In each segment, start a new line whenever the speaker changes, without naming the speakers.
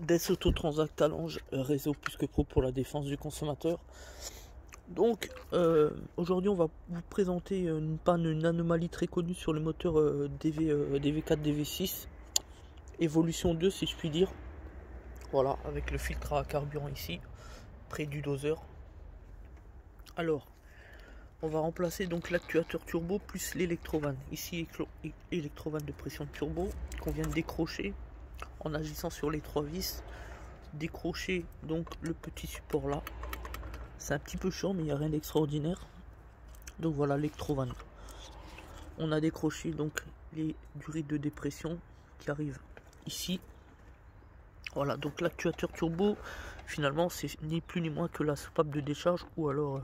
Des Autotransact Talange, réseau plus que pro pour la défense du consommateur. Donc aujourd'hui on va vous présenter une panne, une anomalie très connue sur le moteur DV4 DV6 Evolution 2 si je puis dire. Voilà, avec le filtre à carburant ici, près du doseur. Alors, on va remplacer donc l'actuateur turbo plus l'électrovanne. Ici, électrovanne de pression turbo qu'on vient de décrocher en agissant sur les 3 vis. Décrocher donc le petit support là. C'est un petit peu chiant, mais il n'y a rien d'extraordinaire. Donc voilà l'électrovanne. On a décroché donc les durées de dépression qui arrivent ici. Voilà, donc l'actuateur turbo, finalement, c'est ni plus ni moins que la soupape de décharge ou alors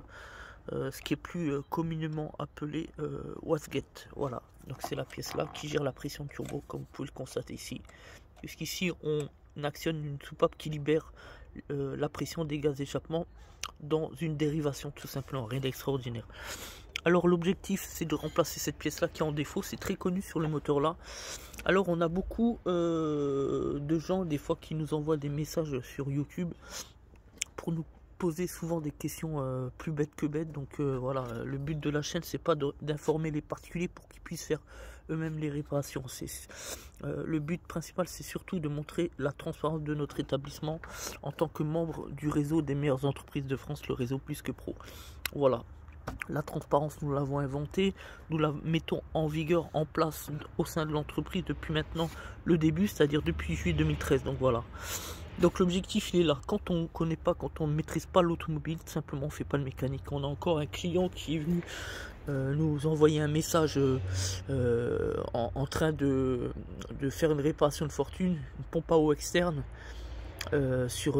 ce qui est plus communément appelé wastegate. Voilà, donc c'est la pièce là qui gère la pression turbo, comme vous pouvez le constater ici. Puisqu'ici, on actionne une soupape qui libère la pression des gaz d'échappement dans une dérivation, tout simplement, rien d'extraordinaire. Alors l'objectif c'est de remplacer cette pièce là qui est en défaut, c'est très connu sur le moteur là. Alors on a beaucoup de gens des fois qui nous envoient des messages sur YouTube pour nous poser souvent des questions plus bêtes que bêtes. Donc voilà, le but de la chaîne c'est pas d'informer les particuliers pour qu'ils puissent faire eux-mêmes les réparations. Le but principal c'est surtout de montrer la transparence de notre établissement en tant que membre du réseau des meilleures entreprises de France, le réseau Plus que Pro. Voilà. La transparence, nous l'avons inventée, nous la mettons en vigueur, en place au sein de l'entreprise depuis maintenant le début, c'est-à-dire depuis juillet 2013. Donc voilà. Donc l'objectif il est là. Quand on ne connaît pas, quand on ne maîtrise pas l'automobile, simplement on ne fait pas de mécanique. On a encore un client qui est venu nous envoyer un message en train de faire une réparation de fortune, une pompe à eau externe. Sur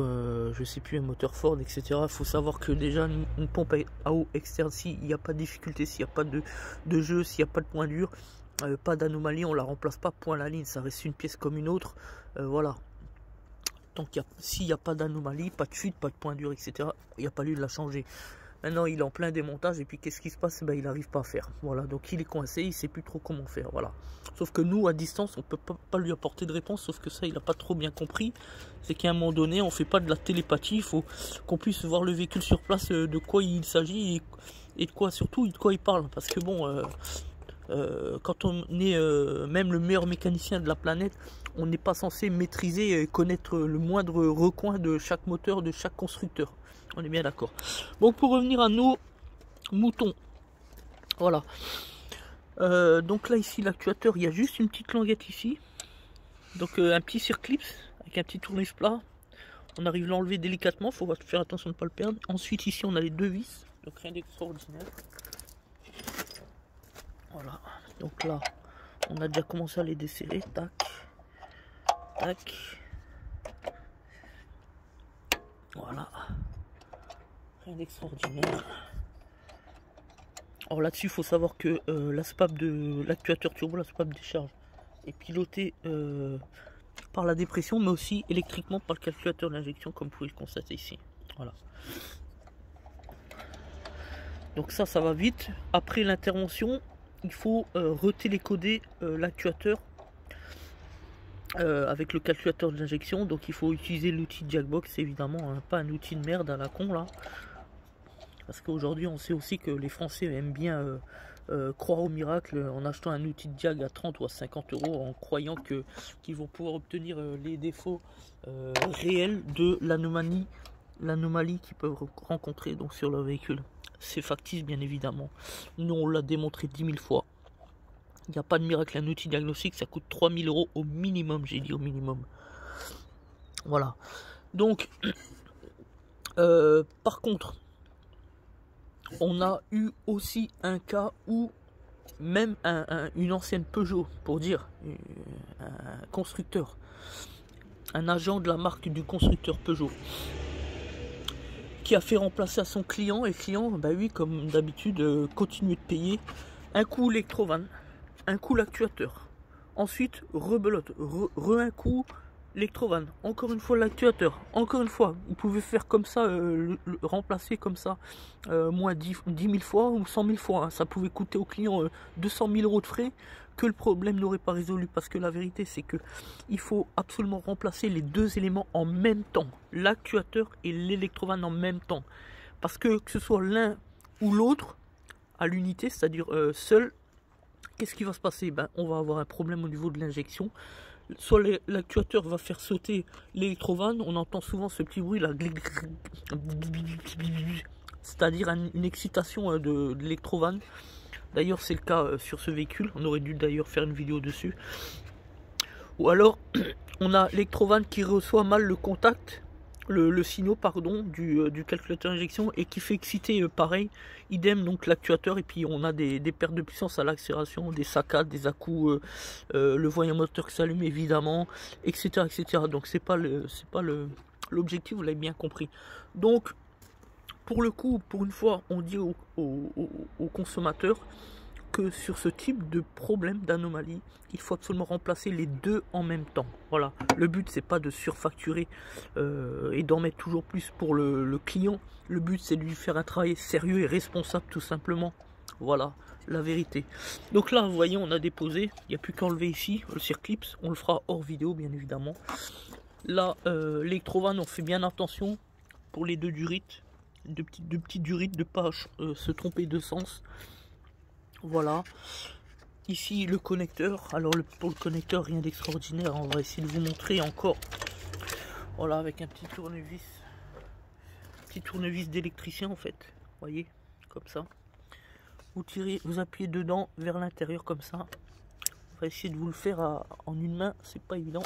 je sais plus un moteur Ford, etc. Il faut savoir que déjà une pompe à eau externe, s'il n'y a pas de difficulté, s'il n'y a pas de jeu, s'il n'y a pas de point dur, pas d'anomalie, on la remplace pas point à la ligne, ça reste une pièce comme une autre. Voilà, donc s'il n'y a pas d'anomalie, pas de fuite, pas de point dur, etc., il n'y a pas lieu de la changer. Maintenant il est en plein démontage et puis qu'est-ce qui se passe? Ben, il n'arrive pas à faire. Voilà, donc il est coincé, il ne sait plus trop comment faire. Voilà. Sauf que nous à distance on peut pas lui apporter de réponse, sauf que ça il n'a pas trop bien compris. C'est qu'à un moment donné on fait pas de la télépathie, il faut qu'on puisse voir le véhicule sur place, de quoi il s'agit et de quoi surtout de quoi il parle. Parce que bon, quand on est même le meilleur mécanicien de la planète, on n'est pas censé maîtriser et connaître le moindre recoin de chaque moteur, de chaque constructeur. On est bien d'accord. Bon, pour revenir à nos moutons, voilà. Donc là ici l'actuateur, il y a juste une petite languette ici. Donc un petit circlips avec un petit tournevis plat. On arrive à l'enlever délicatement, il faut faire attention de ne pas le perdre. Ensuite ici on a les 2 vis, donc rien d'extraordinaire. Voilà, donc là on a déjà commencé à les desserrer, tac, tac, voilà, rien d'extraordinaire. Alors là-dessus il faut savoir que la soupape de l'actuateur turbo, la soupape de décharge, est pilotée par la dépression, mais aussi électriquement par le calculateur d'injection, comme vous pouvez le constater ici. Voilà. Donc ça va vite. Après l'intervention, il faut retélécoder l'actuateur avec le calculateur d'injection. Donc il faut utiliser l'outil Jackbox évidemment, hein, pas un outil de merde à la con là. Parce qu'aujourd'hui on sait aussi que les Français aiment bien croire au miracle en achetant un outil de Jag à 30 ou à 50 euros en croyant qu'ils vont pouvoir obtenir les défauts réels de l'anomalie qu'ils peuvent rencontrer donc sur leur véhicule. C'est factice bien évidemment. Nous on l'a démontré 10 000 fois. Il n'y a pas de miracle, un outil diagnostic ça coûte 3 000 euros au minimum, j'ai dit au minimum. Voilà. Donc par contre, on a eu aussi un cas où même une ancienne Peugeot, pour dire, un constructeur, un agent de la marque du constructeur Peugeot, qui a fait remplacer à son client, et le client, bah oui, comme d'habitude, continue de payer un coup l'électrovanne, un coup l'actuateur, ensuite rebelote, un coup l'électrovanne, encore une fois l'actuateur, encore une fois, vous pouvez faire comme ça, remplacer comme ça, moins 10 000 fois ou 100 000 fois, hein. Ça pouvait coûter au client 200 000 euros de frais, que le problème n'aurait pas résolu, parce que la vérité c'est que il faut absolument remplacer les deux éléments en même temps, l'actuateur et l'électrovanne en même temps, parce que ce soit l'un ou l'autre à l'unité, c'est-à-dire seul, qu'est-ce qui va se passer? Ben, on va avoir un problème au niveau de l'injection. Soit l'actuateur va faire sauter l'électrovanne, on entend souvent ce petit bruit là, c'est-à-dire une excitation de l'électrovanne. D'ailleurs c'est le cas sur ce véhicule, on aurait dû d'ailleurs faire une vidéo dessus. Ou alors on a l'électrovanne qui reçoit mal le contact, le signal pardon du calculateur d'injection, et qui fait exciter pareil, idem donc l'actuateur, et puis on a des pertes de puissance à l'accélération, des saccades, des à-coups, le voyant moteur qui s'allume évidemment, etc., etc. Donc c'est pas l'objectif, vous l'avez bien compris. Donc pour le coup, pour une fois, on dit aux consommateurs que sur ce type de problème, d'anomalie, il faut absolument remplacer les deux en même temps. Voilà, le but c'est pas de surfacturer et d'en mettre toujours plus pour le client. Le but c'est de lui faire un travail sérieux et responsable tout simplement. Voilà la vérité. Donc là vous voyez, on a déposé, il n'y a plus qu'à enlever ici le circlips, on le fera hors vidéo bien évidemment. Là l'électrovanne, on fait bien attention pour les deux durites, deux petites durites, de ne pas se tromper de sens. Voilà, ici le connecteur. Alors pour le connecteur, rien d'extraordinaire, on va essayer de vous montrer encore. Voilà, avec un petit tournevis d'électricien en fait, voyez, comme ça. Vous tirez, vous appuyez dedans vers l'intérieur comme ça. On va essayer de vous le faire en une main, c'est pas évident.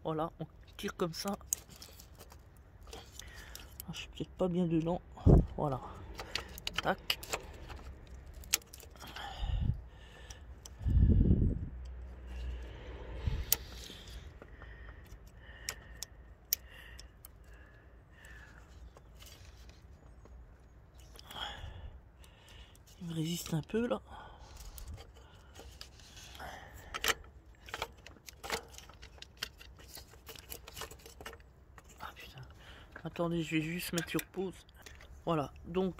Voilà, on tire comme ça. Je suis peut-être pas bien dedans. Voilà, tac. Il me résiste un peu là. Ah putain. Attendez, je vais juste mettre sur pause. Voilà, donc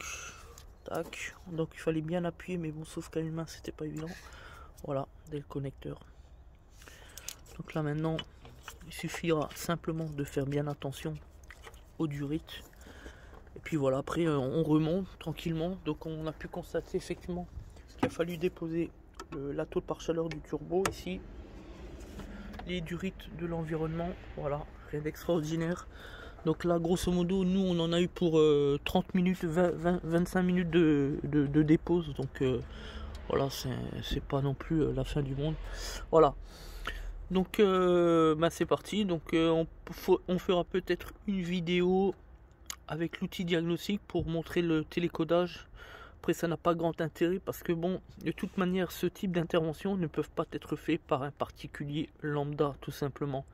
tac. Donc il fallait bien appuyer, mais bon, sauf qu'à une main c'était pas évident. Voilà, dès le connecteur. Donc là maintenant, il suffira simplement de faire bien attention aux durites. Et puis voilà, après on remonte tranquillement. Donc on a pu constater effectivement qu'il a fallu déposer la tôle par chaleur du turbo ici, les durites de l'environnement. Voilà, rien d'extraordinaire. Donc là grosso modo nous on en a eu pour 30 minutes, 25 minutes de dépose. Donc voilà, c'est pas non plus la fin du monde. Voilà. Donc bah c'est parti. Donc on fera peut-être une vidéo avec l'outil diagnostic pour montrer le télécodage. Après ça n'a pas grand intérêt parce que bon, de toute manière ce type d'intervention ne peuvent pas être faits par un particulier lambda tout simplement.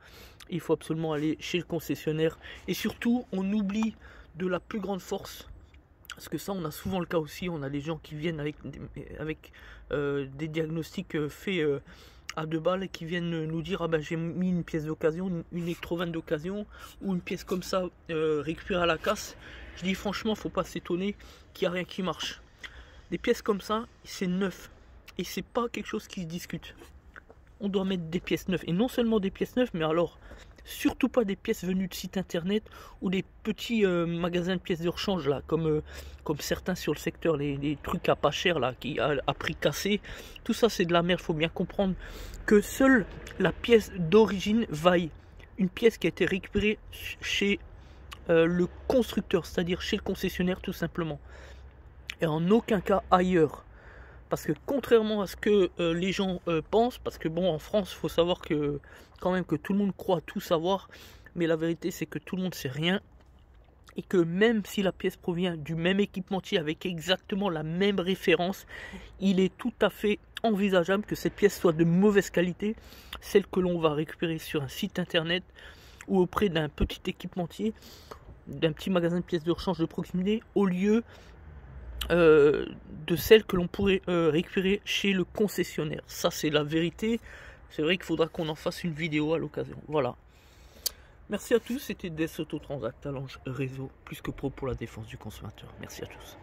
Il faut absolument aller chez le concessionnaire, et surtout on oublie de la plus grande force, parce que ça on a souvent le cas aussi. On a des gens qui viennent avec des diagnostics faits à 2 balles et qui viennent nous dire: ah ben j'ai mis une pièce d'occasion, une électrovanne d'occasion, ou une pièce comme ça récupérée à la casse. Je dis franchement, faut pas s'étonner qu'il n'y a rien qui marche. Des pièces comme ça, c'est neuf, et c'est pas quelque chose qui se discute. On doit mettre des pièces neuves, et non seulement des pièces neuves, mais alors surtout pas des pièces venues de sites internet ou des petits magasins de pièces de rechange là, comme certains sur le secteur, les trucs à pas cher là, qui à prix cassé. Tout ça c'est de la merde. Faut bien comprendre que seule la pièce d'origine vaille, une pièce qui a été récupérée chez le constructeur, c'est-à-dire chez le concessionnaire tout simplement, et en aucun cas ailleurs. Parce que contrairement à ce que les gens pensent, parce que bon, en France, il faut savoir que quand même que tout le monde croit tout savoir, mais la vérité c'est que tout le monde sait rien, et que même si la pièce provient du même équipementier avec exactement la même référence, il est tout à fait envisageable que cette pièce soit de mauvaise qualité, celle que l'on va récupérer sur un site internet ou auprès d'un petit équipementier, d'un petit magasin de pièces de rechange de proximité, au lieu de celle que l'on pourrait récupérer chez le concessionnaire. Ça c'est la vérité. C'est vrai qu'il faudra qu'on en fasse une vidéo à l'occasion. Voilà. Merci à tous, c'était Des Autotransact, Talange Réseau, plus que pro pour la défense du consommateur. Merci à tous.